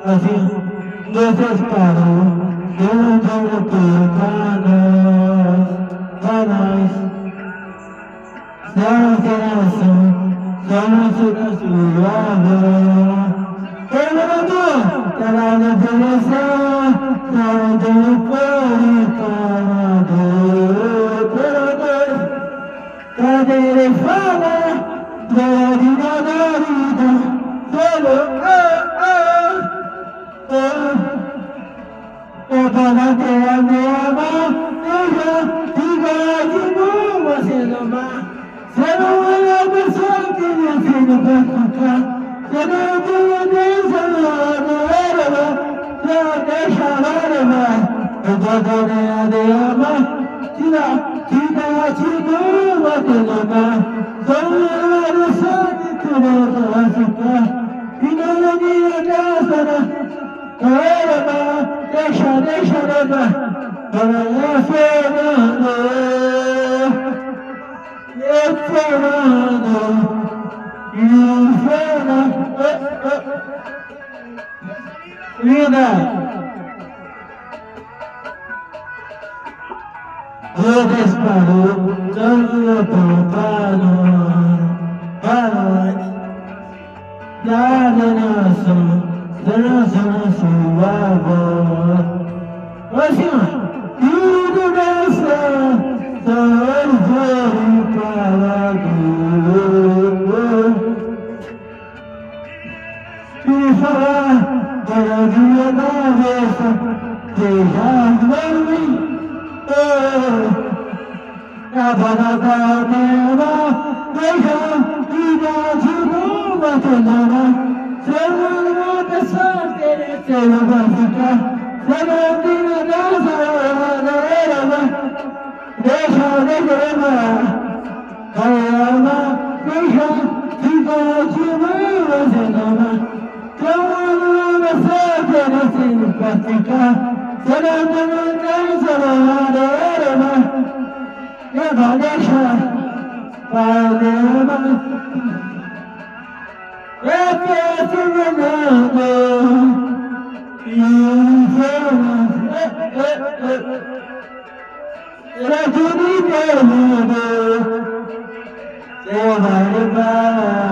Assim, desesperado, eu não tenho para nós, será geração, será sua avó. Será na direção, será do povo cadê ele fala, glória da vida, solo para ter a minha mão, fica de novo você não vai. Você não é a pessoa que meu filho vai ficar. Você não tem a Deus, não deixa lá levar. Eu vou dar a Deus, tira de novo você não vai. Só não é a pessoa que tu não vai ficar. E não é minha casa, deixa levar. Para Fernando, linda, eu disparou, tanto para nós, da nação sua voz. Assim, tudo nessa, só vou para e falar para dia da vez, seja bem, a barata dela, veja, vida de novo, tenora. Se não pessoa querer ser vai ficar, se não tem graça, deixa levar, deixa, fica de novo, tenora. Como pessoa querer ser vai ficar, se não tem graça, deixa, vai levar. Era tudo inteiro, você vai levar.